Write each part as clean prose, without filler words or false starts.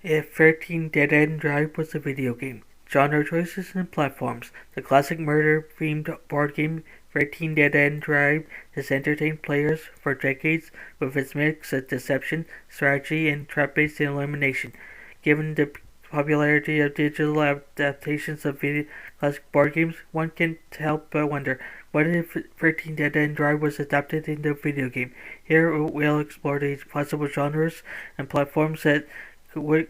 If 13 Dead End Drive was a video game, genre choices and platforms, the classic murder-themed board game 13 Dead End Drive has entertained players for decades with its mix of deception, strategy, and trap-based elimination. Given the popularity of digital adaptations of classic board games, one can't help but wonder, what if 13 Dead End Drive was adapted into a video game? Here we'll explore the possible genres and platforms that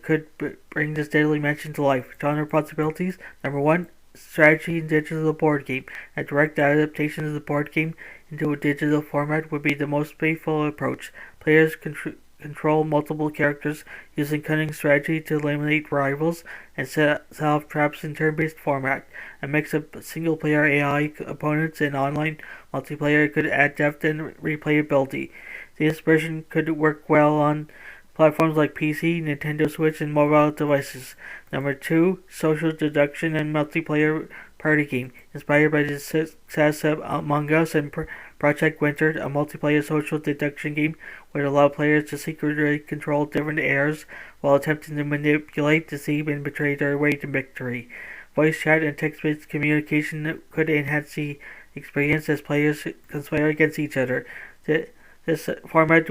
could bring this deadly mention to life. Genre possibilities. Number 1, strategy in digital board game. A direct adaptation of the board game into a digital format would be the most faithful approach. Players control multiple characters using cunning strategy to eliminate rivals and set off traps in turn-based format. A mix of single-player AI opponents and online multiplayer could add depth and replayability. This version could work well on platforms like PC, Nintendo Switch, and mobile devices. Number 2, social deduction and multiplayer party game. Inspired by the success of Among Us and Project Winter, a multiplayer social deduction game would allow players to secretly control different heirs while attempting to manipulate, deceive, and betray their way to victory. Voice chat and text-based communication could enhance the experience as players conspire against each other. This format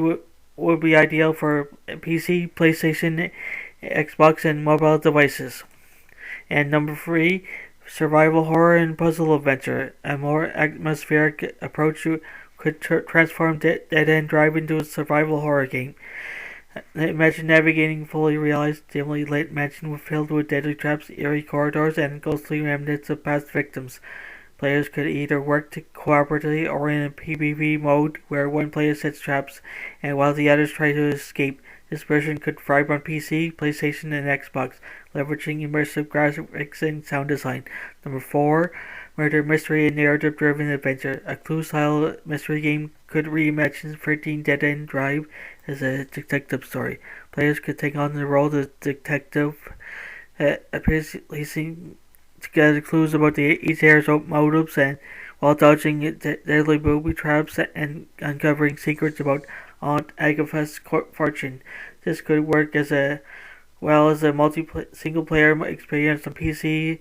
would be ideal for PC, PlayStation, Xbox, and mobile devices. And number 3, survival horror and puzzle adventure. A more atmospheric approach could transform Dead End Drive into a survival horror game. Imagine navigating fully realized, dimly lit mansion filled with deadly traps, eerie corridors, and ghostly remnants of past victims. Players could either work cooperatively or in a PvP mode where one player sets traps and while the others try to escape. This version could thrive on PC, PlayStation, and Xbox, leveraging immersive graphics and sound design. Number 4, murder mystery and narrative-driven adventure. A Clue-style mystery game could reimagine 13 Dead End Drive as a detective story. Players could take on the role of detective, piecing together clues about each heir's motives and while dodging deadly booby traps and uncovering secrets about Aunt Agatha's fortune. This could work as a single-player experience on PC,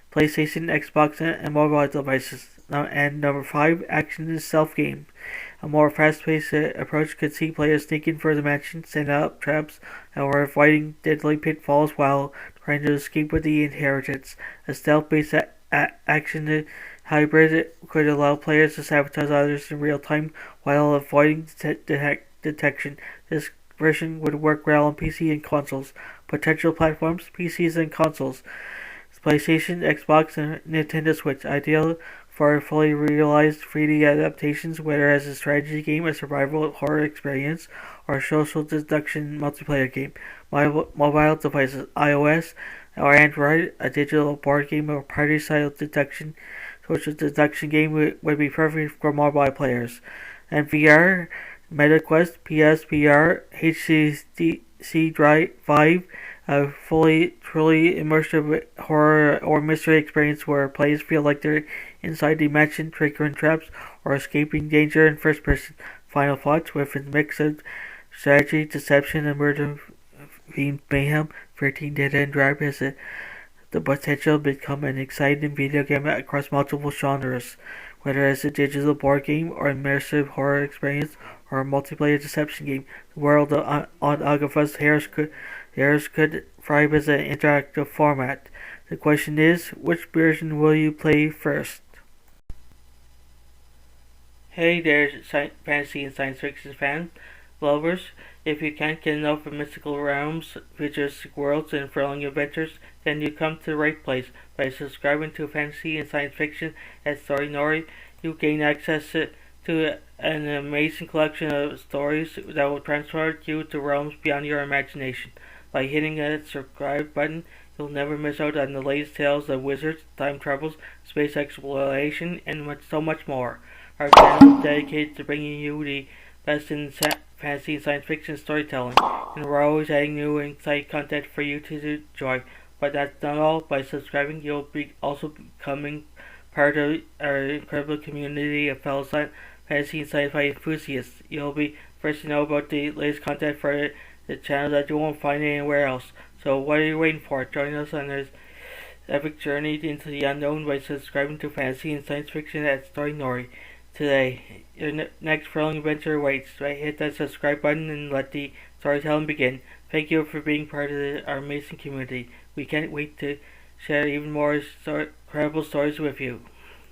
PlayStation, Xbox, and mobile devices. And number 5, action and stealth game. A more fast-paced approach could see players sneaking for the mansion, setting up traps, or avoiding deadly pitfalls while trying to escape with the inheritance. A stealth-based action hybrid could allow players to sabotage others in real time while avoiding detection. This version would work well on PC and consoles. Potential platforms: PCs and consoles. PlayStation, Xbox, and Nintendo Switch. Ideal for fully realized 3D adaptations, whether as a strategy game, a survival horror experience, or a social deduction multiplayer game. Mobile devices: iOS or Android. A digital board game or party-style social deduction game would be perfect for mobile players. And VR: MetaQuest, PSVR, HTC Vive, a truly immersive horror or mystery experience where players feel like they're inside the mansion, triggering traps, or escaping danger in first person. Final thoughts: with a mix of strategy, deception, and murder-themed mayhem, 13 Dead End Drive has the potential to become an exciting video game across multiple genres. Whether it's a digital board game or immersive horror experience or a multiplayer deception game, the world of Aunt Agatha's heirs could thrive as an interactive format. The question is, which version will you play first? Hey there, fantasy and science fiction fans, lovers. If you can't get enough of mystical realms, futuristic worlds, and thrilling adventures, then you come to the right place. By subscribing to Fantasy and Science Fiction at Story Nori, you gain access to an amazing collection of stories that will transport you to realms beyond your imagination. By hitting that subscribe button, you'll never miss out on the latest tales of wizards, time travels, space exploration, and so much more. Our channel is dedicated to bringing you the best in fantasy and science fiction storytelling, and we're always adding new and exciting content for you to enjoy. But that's not all. By subscribing, you'll be also becoming part of our incredible community of fellow fantasy and sci-fi enthusiasts. You'll be first to know about the latest content for the channel that you won't find anywhere else. So what are you waiting for? Join us on this epic journey into the unknown by subscribing to Fantasy and Science Fiction at Story Nori. Today, your next thrilling adventure awaits. Right, hit that subscribe button and let the storytelling begin. Thank you for being part of our amazing community. We can't wait to share even more incredible stories with you.